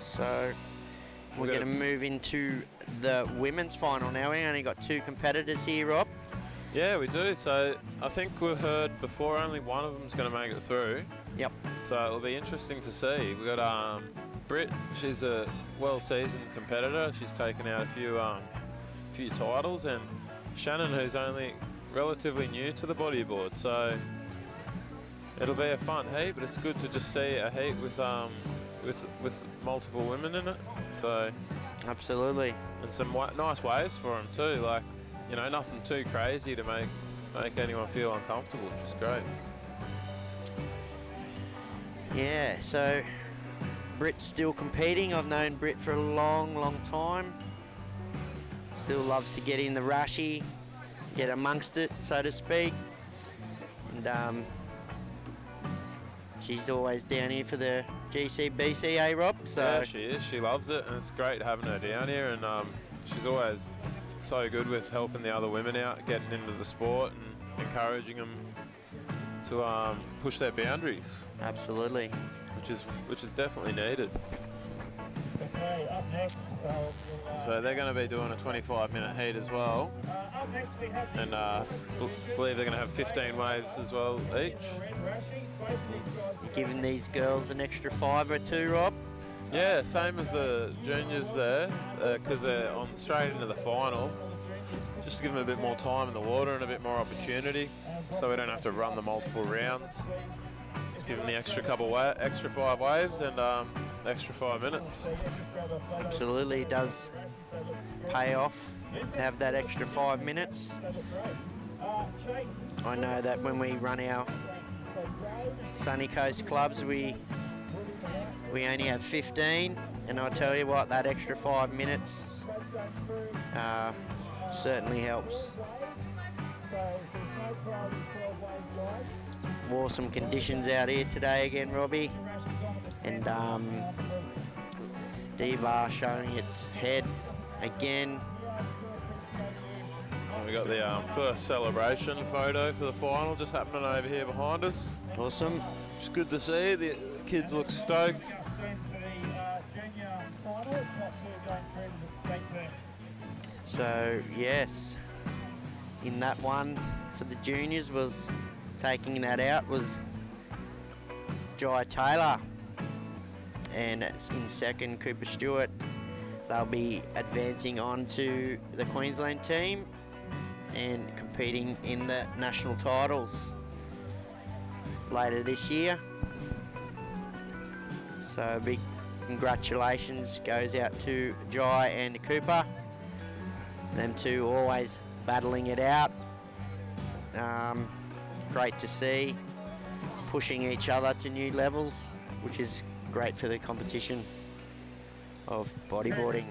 So we're going to move into the women's final now. We only got 2 competitors here, Rob. Yeah, we do. So I think we've heard before only one of them's going to make it through. Yep. So it'll be interesting to see. We've got Britt. She's a well-seasoned competitor. She's taken out a few titles, and Shannon, who's only relatively new to the bodyboard. So it'll be a fun heat, but it's good to just see a heat with multiple women in it. So absolutely, and some nice waves for them too. Like, you know, nothing too crazy to make anyone feel uncomfortable, which is great. Yeah, so Britt's still competing. I've known Britt for a long, long time. Still loves to get in the rashy, get amongst it, so to speak. And she's always down here for the GCBCA, Rob. So yeah, she is. She loves it, and it's great having her down here. And she's always so good with helping the other women out, getting into the sport and encouraging them to push their boundaries. Absolutely. Which is definitely needed. Okay, up next. So they're going to be doing a 25-minute heat as well. Up next we have and believe they're going to have 15 waves as well each. Giving these girls an extra 5 or 2, Rob? Yeah, same as the juniors there, because they're on straight into the final. Just to give them a bit more time in the water and a bit more opportunity, so we don't have to run the multiple rounds. Just give them the extra 5 waves and extra 5 minutes. Absolutely, it does pay off to have that extra 5 minutes. I know that when we run our Sunny Coast clubs, we only have 15, and I tell you what, that extra 5 minutes certainly helps. Awesome conditions out here today again, Robbie, and D-Bar showing its head again. We got the first celebration photo for the final just happening over here behind us. Awesome. It's good to see. The kids look stoked. So yes, in that one for the juniors, was taking that out was Jai Taylor, and in second Cooper Stewart. They'll be advancing on to the Queensland team and competing in the national titles later this year. So big congratulations goes out to Jai and Cooper. Them two always battling it out. Great to see, pushing each other to new levels, which is great for the competition of bodyboarding.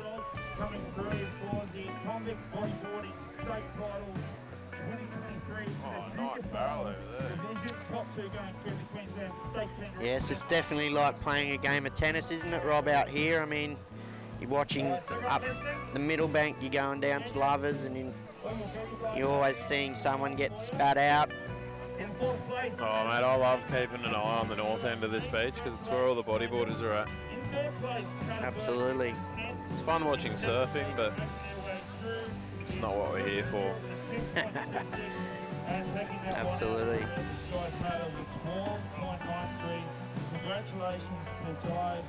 Coming through for the Convict Bodyboarding State Titles 2023. Oh, nice barrel over there. Division, top 2 going through the Queensland State Team. Yes, it's definitely like playing a game of tennis, isn't it, Rob, out here? I mean, you're watching up the middle bank, you're going down to Lovers, and you're always seeing someone get spat out. In 4th place. Oh, mate, I love keeping an eye on the north end of this beach because it's where all the bodyboarders are at. In 4th place. Absolutely. It's fun watching surfing, but it's not what we're here for. Absolutely. Jai Taylor with 4.93. Congratulations to Jai.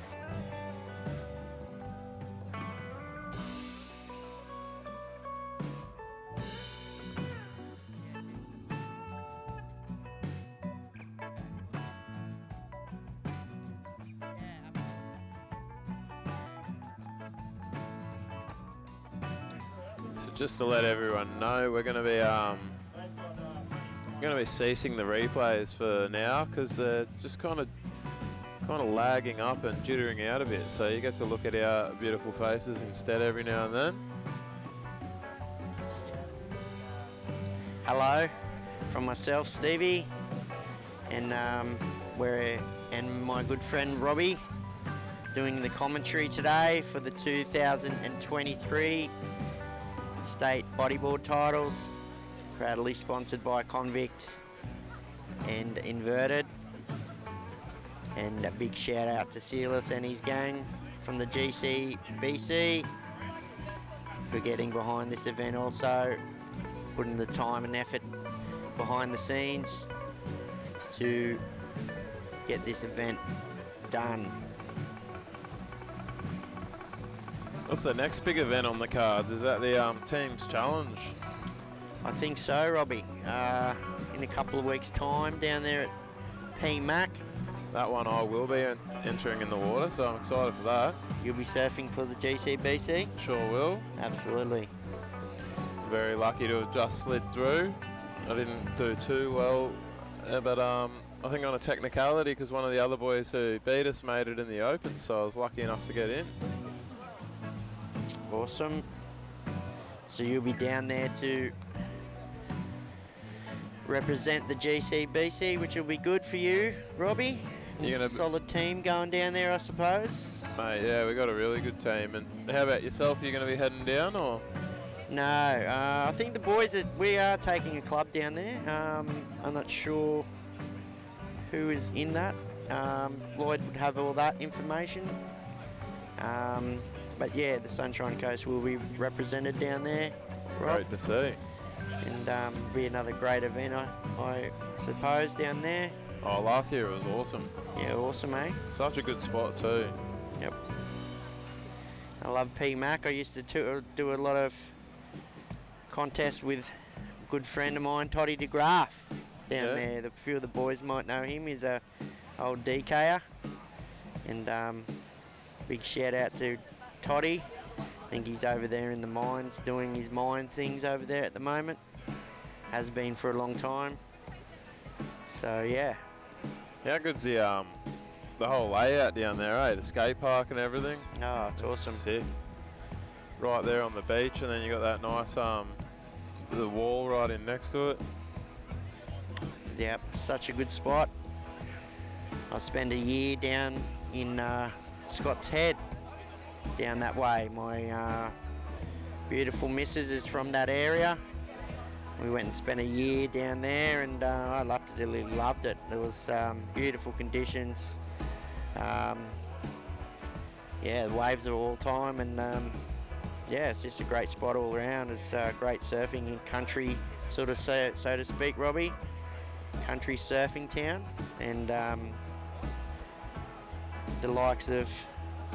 Just to let everyone know, we're going to be ceasing the replays for now because they're just kind of lagging up and jittering out a bit. So you get to look at our beautiful faces instead every now and then. Hello from myself, Stevie, and my good friend Robbie, doing the commentary today for the 2023 State Bodyboard titles, proudly sponsored by Convict and Inverted. And a big shout out to Silas and his gang from the GC BC for getting behind this event also, putting the time and effort behind the scenes to get this event done. What's the next big event on the cards? Is that the Teams Challenge? I think so, Robbie. In a couple of weeks' time down there at PMAC. That one I will be entering in the water, so I'm excited for that. You'll be surfing for the GCBC? Sure will. Absolutely. Very lucky to have just slid through. I didn't do too well, but I think on a technicality, because one of the other boys who beat us made it in the open, so I was lucky enough to get in. Awesome. So you'll be down there to represent the GCBC, which will be good for you, Robbie. You're gonna solid team going down there, I suppose. Mate, yeah, we got a really good team. And how about yourself? Are you going to be heading down, or? No, I think the boys we are taking a club down there. I'm not sure who is in that. Lloyd would have all that information. But yeah, the Sunshine Coast will be represented down there. Rob. Great to see. And be another great event, I suppose, down there. Oh, last year it was awesome. Yeah, awesome, eh? Such a good spot too. Yep. I love PMAC. I used to do a lot of contests with a good friend of mine, Toddy de Graaf, down there. A few of the boys might know him. He's a old DKer. And big shout out to Toddy. I think he's over there in the mines doing his mine things over there at the moment. Has been for a long time. So yeah. How good's the whole layout down there, eh? The skate park and everything. Oh, it's awesome. Sick. Right there on the beach, and then you got that nice the wall right in next to it. Yep, such a good spot. I spent a year down in Scott's Head, down that way. My beautiful missus is from that area. We went and spent a year down there, and I absolutely loved it. It was beautiful conditions. Yeah, the waves are all time, and yeah, it's just a great spot all around. It's great surfing in country, sort of so to speak, Robbie. Country surfing town, and the likes of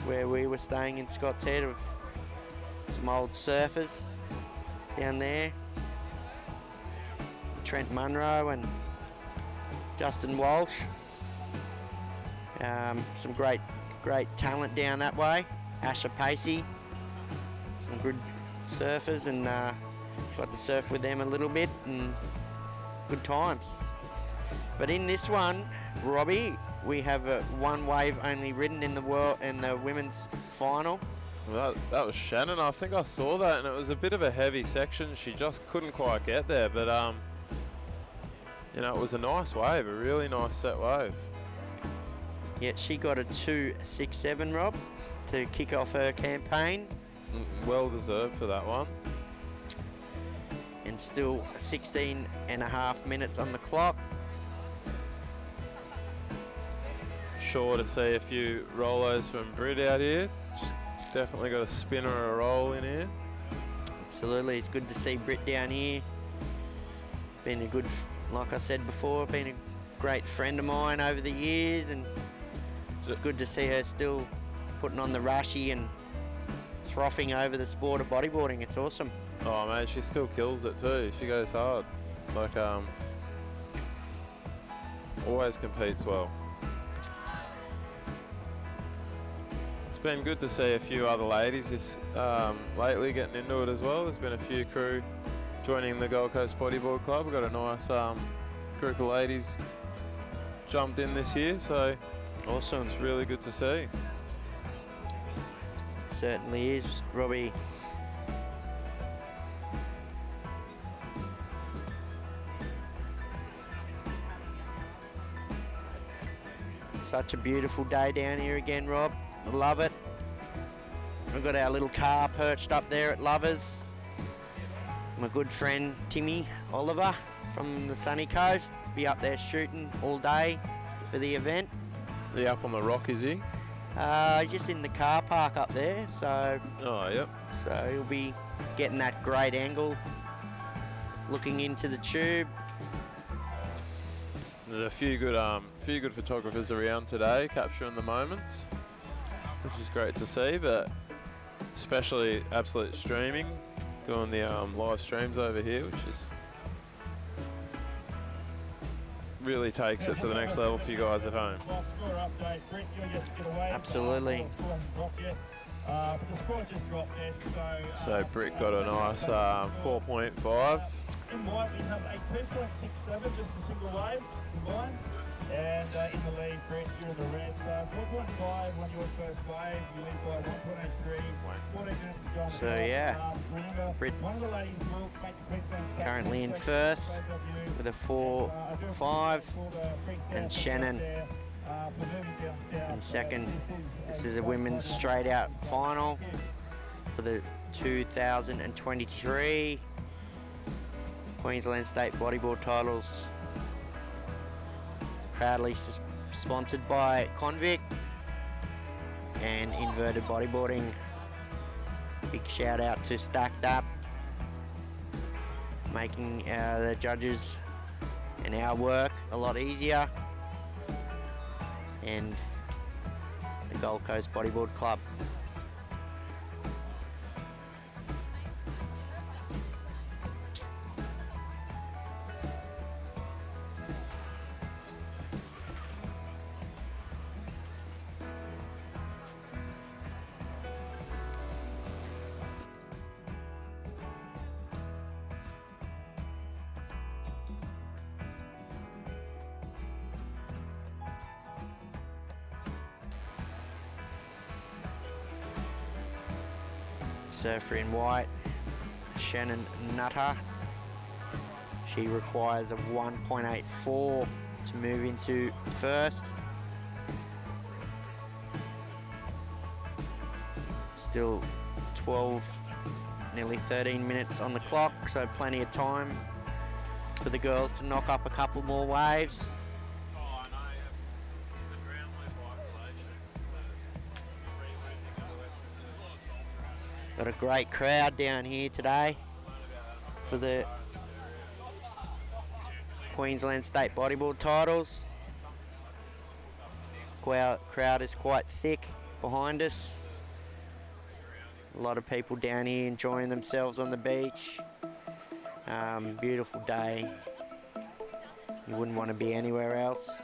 where we were staying in Scott's Head, of some old surfers down there. Trent Munro and Justin Walsh. Some great talent down that way. Asher Pacey. Some good surfers, and got to surf with them a little bit, and good times. But in this one, Robbie, we have one wave only ridden in the women's final. That was Shannon. I think I saw that, and it was a bit of a heavy section. She just couldn't quite get there, but you know, it was a nice wave, a really nice set wave. Yeah, she got a 2.67, Rob, to kick off her campaign. Well deserved for that one. And still 16.5 minutes on the clock. Sure to see a few rollos from Brit out here. She's definitely got a spin or a roll in here. Absolutely, it's good to see Brit down here. Been a good, like I said before, been a great friend of mine over the years, and it's good to see her still putting on the rushy and frothing over the sport of bodyboarding. It's awesome. Oh man, she still kills it too. She goes hard. Like always competes well. It's been good to see a few other ladies lately getting into it as well. There's been a few crew joining the Gold Coast Bodyboard Club. We've got a nice group of ladies jumped in this year, so awesome. It's really good to see. It certainly is, Robbie. Such a beautiful day down here again, Rob. I love it. We've got our little car perched up there at Lovers. My good friend Timmy Oliver from the sunny coast. Be up there shooting all day for the event. The up on the rock, is he? Just in the car park up there, so Oh, yep. he'll be getting that great angle, looking into the tube. There's a few good photographers around today capturing the moments, which is great to see. But especially Absolute Streaming doing the live streams over here, which is really takes it to the next level for you guys at home. Absolutely. So Britt got a nice 4.5. In white, we have a 2.67, just a single wave combined. And in the lead, Brett, you're in the red. So 4.5 on your first wave. You lead by 1.83. 14 minutes to go on the So clock. yeah, Remember, Britt one of the ladies will make the Queensland State currently in Queensland first State debut. with a 4.5, and Shannon in second. This is a women's straight out final for the 2023 Queensland State Bodyboard titles. Proudly sponsored by Convict and Inverted Bodyboarding. Big shout out to Stacked Up, making the judges and our work a lot easier, and the Gold Coast Bodyboard Club. Surfer in white, Shannon Nutter. She requires a 1.84 to move into first. Still 12, nearly 13 minutes on the clock, so plenty of time for the girls to knock up a couple more waves. Got a great crowd down here today for the Queensland State Bodyboard titles. Crowd is quite thick behind us. A lot of people down here enjoying themselves on the beach. Beautiful day. You wouldn't want to be anywhere else.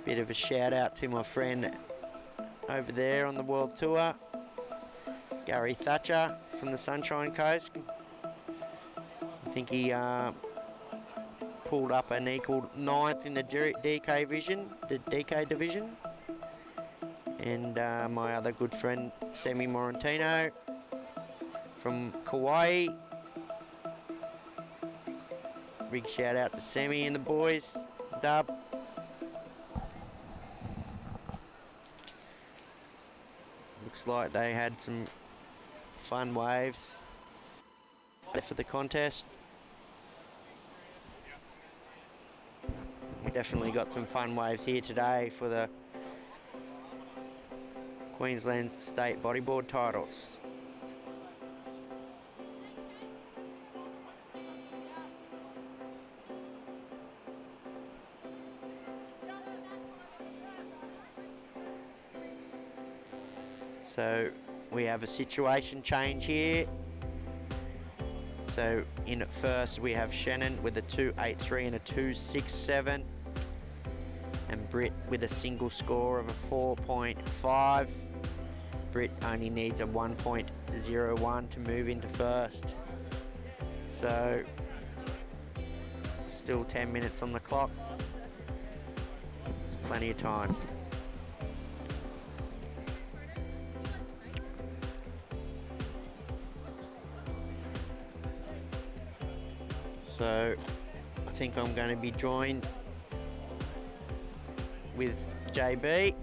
Bit of a shout out to my friend over there on the world tour, Gary Thatcher from the Sunshine Coast. I think he pulled up an equal 9th in the DK division. And my other good friend, Sammy Morantino from Kauai. Big shout out to Sammy and the boys, Dub. Looks like they had some fun waves for the contest. We definitely got some fun waves here today for the Queensland State Bodyboard titles. So we have a situation change here. So in at first we have Shannon with a 2.83 and a 2.67, and Britt with a single score of a 4.5. Britt only needs a 1.01 to move into first. So still 10 minutes on the clock. There's plenty of time. So I think I'm going to be joined with JB,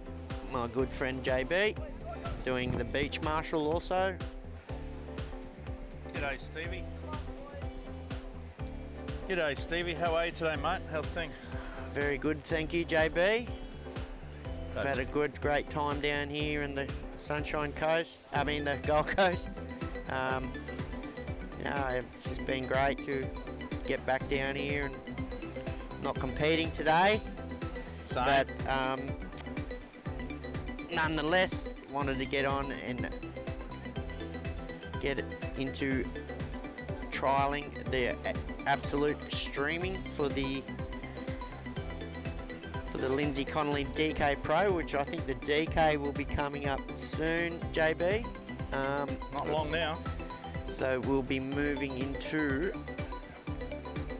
my good friend JB, doing the beach marshal also. G'day, Stevie. G'day, Stevie. How are you today, mate? How's things? Very good, thank you, JB. I've had a great time down here in the Sunshine Coast. I mean the Gold Coast. It's been great to get back down here and not competing today. Same. But nonetheless, wanted to get on and get into trialling the absolute streaming for the Lindsay Connolly DK Pro, which I think the DK will be coming up soon, JB. Not long now. So we'll be moving into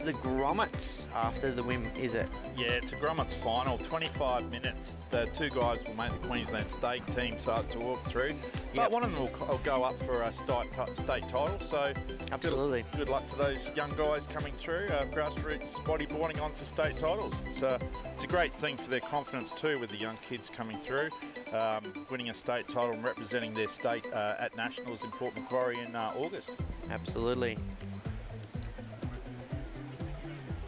the grommets after the win, is it? Yeah, it's a grommets final, 25 minutes. The two guys will make the Queensland State team, so to walk through. But Yep. one of them will go up for a state title, so Absolutely. good luck to those young guys coming through, grassroots bodyboarding onto state titles. It's a great thing for their confidence too, with the young kids coming through, winning a state title and representing their state at Nationals in Port Macquarie in August. Absolutely.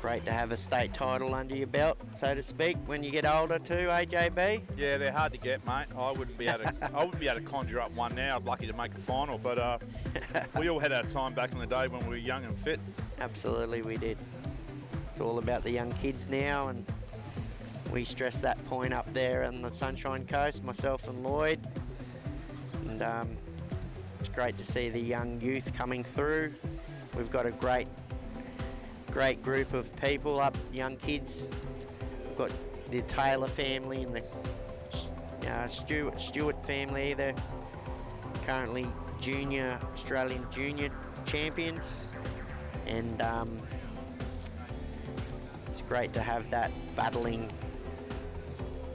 Great to have a state title under your belt, so to speak, when you get older too, JB? Yeah, they're hard to get, mate. I wouldn't be able to conjure up one now. I'm lucky to make a final, but we all had our time back in the day when we were young and fit. Absolutely, we did. It's all about the young kids now, and we stress that point up there on the Sunshine Coast, myself and Lloyd. And it's great to see the young youth coming through. We've got a great group of people up, young kids. We've got the Taylor family and the Stewart family. They're currently Australian junior champions, and it's great to have that battling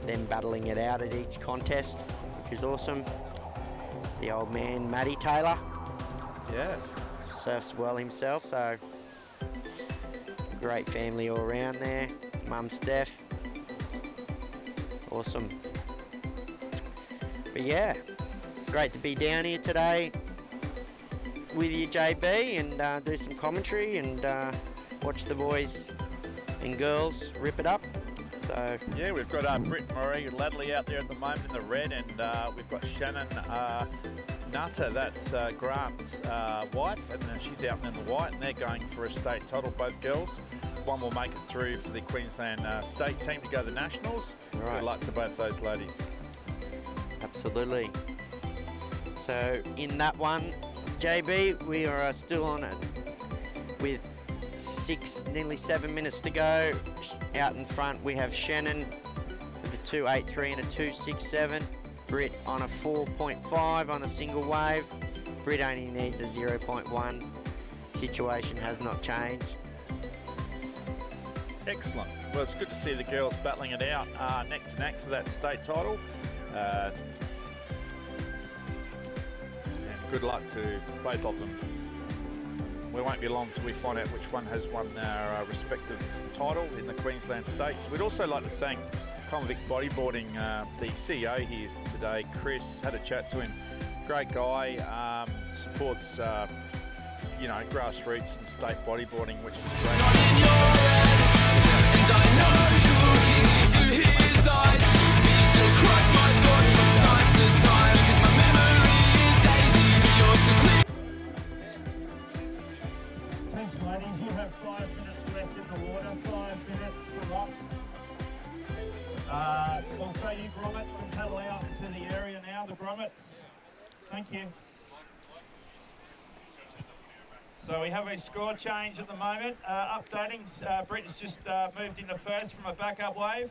it out at each contest, which is awesome. The old man Matty Taylor, Yeah. surfs well himself, so great family all around there. Mum Steph, awesome. But yeah, great to be down here today with you, JB, and do some commentary and watch the boys and girls rip it up. So Yeah, we've got Britt Marie Ladley out there at the moment in the red, and we've got Shannon Nutter, that's Grant's wife, and she's out in the white, and they're going for a state title, both girls. One will make it through for the Queensland state team to go to the Nationals. Right. Good luck to both those ladies. absolutely. So in that one, JB, we are still on it with nearly 7 minutes to go. Out in front we have Shannon with a 2.83 and a 2.67. Britt on a 4.5 on a single wave. Britt only needs a 0.1. Situation has not changed. Excellent. Well, it's good to see the girls battling it out neck to neck for that state title. And good luck to both of them. We won't be long till we find out which one has won our respective title in the Queensland States. We'd also like to thank Convict Bodyboarding, the CEO here today, Chris. Had a chat to him. Great guy, supports grassroots and state bodyboarding, which is great. Thanks, ladies. You have 5 minutes left in the water. 5 minutes for up. Also, you grommets can paddle out to the area now. The grommets. Thank you. So we have a score change at the moment. Updating, Britt has just moved into first from a backup wave.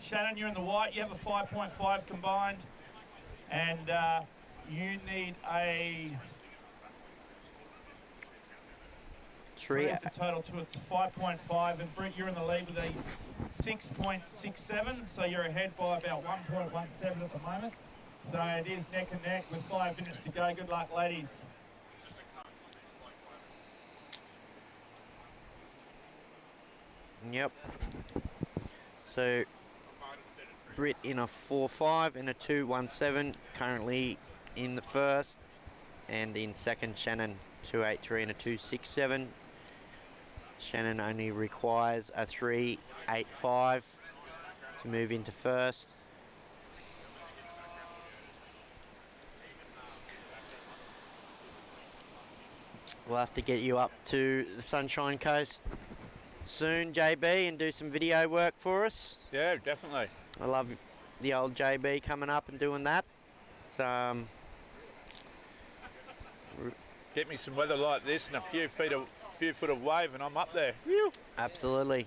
Shannon, you're in the white. You have a 5.5 combined. And you need a... Three. The total to it's 5.5, and Britt, you're in the lead with a 6.67, so you're ahead by about 1.17 at the moment. So it is neck and neck with 5 minutes to go. Good luck, ladies. Yep. So Britt in a 4.5 and a 2.17, currently in the first, and in second Shannon 283 and a 267. Shannon only requires a 385 to move into first. We'll have to get you up to the Sunshine Coast soon, JB, and do some video work for us. Yeah, definitely. I love the old JB coming up and doing that. So, get me some weather like this and a few foot of wave, and I'm up there. Whew. Absolutely.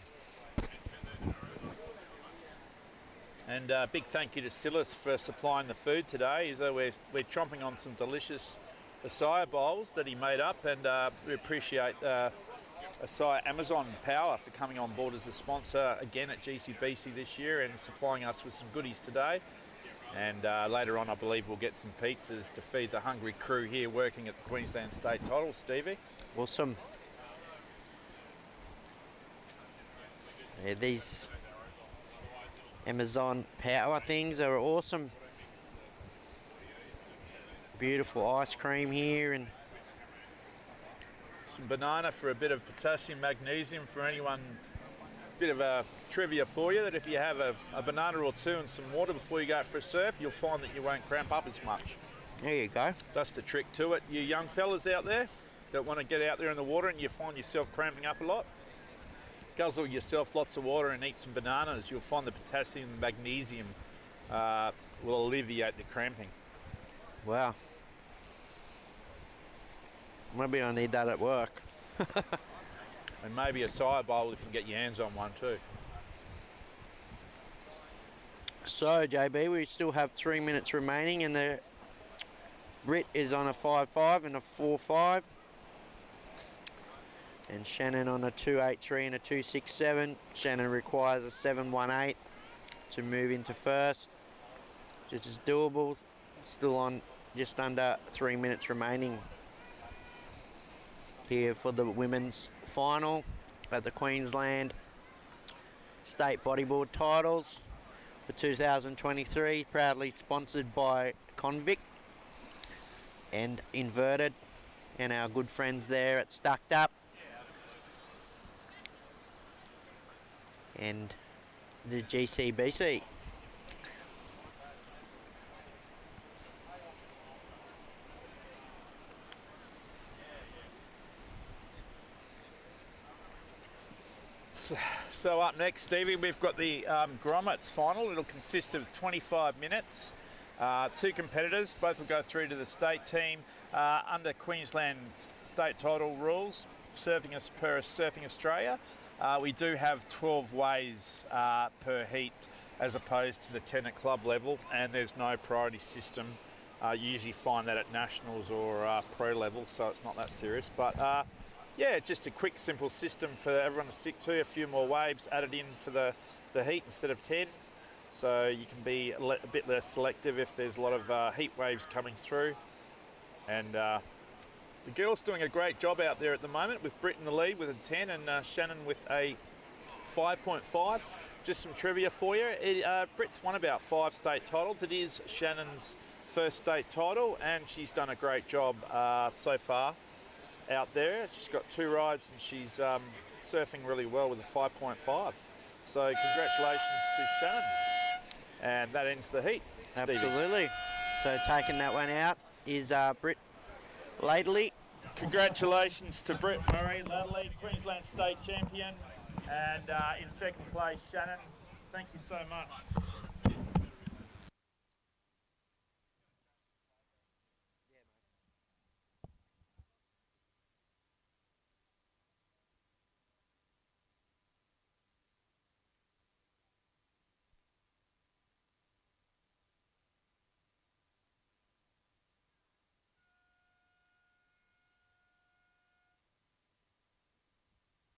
And big thank you to Silas for supplying the food today. We're chomping on some delicious acai bowls that he made up, and we appreciate acai Amazon Power for coming on board as a sponsor again at GCBC this year and supplying us with some goodies today. And later on, I believe we'll get some pizzas to feed the hungry crew here working at the Queensland State Title, Stevie. Awesome. Yeah, these Amazon Power things are awesome. Beautiful ice cream here, and some banana for a bit of potassium, magnesium for anyone. Bit of a trivia for you, that if you have a banana or two and some water before you go for a surf, you'll find that you won't cramp up as much. there you go. That's the trick to it. You young fellas out there that want to get out there in the water and you find yourself cramping up a lot, guzzle yourself lots of water and eat some bananas. You'll find the potassium and magnesium will alleviate the cramping. Wow. Maybe I need that at work. And maybe a acai bowl if you can get your hands on one too. So, JB, we still have 3 minutes remaining, and the Brit is on a 5.5 and a 4.5. And Shannon on a 2.83 and a 2.67. Shannon requires a 7.18 to move into first. This is doable. Still on just under 3 minutes remaining here for the women's final at the Queensland State Bodyboard Titles for 2023, proudly sponsored by Convict and Inverted and our good friends there at Stucked Up and the GCBC. So up next, Stevie, we've got the Grommets final. It'll consist of 25 minutes. Two competitors, both will go through to the state team under Queensland state title rules, surfing as per Surfing Australia. We do have 12 ways per heat as opposed to the 10 at club level, and there's no priority system. You usually find that at nationals or pro level, so it's not that serious. But yeah, just a quick, simple system for everyone to stick to. A few more waves added in for the heat instead of 10. So you can be a bit less selective if there's a lot of heat waves coming through. And the girls doing a great job out there at the moment, with Brit in the lead with a 10 and Shannon with a 5.5. Just some trivia for you. Brit's won about 5 state titles. It is Shannon's first state title, and she's done a great job so far out there. She's got 2 rides and she's surfing really well with a 5.5. So congratulations to Shannon. And that ends the heat. Absolutely. Stevie. So taking that one out is Brit Laidley. Congratulations to Brit Murray, Ladley, Queensland State Champion. And in second place, Shannon. Thank you so much.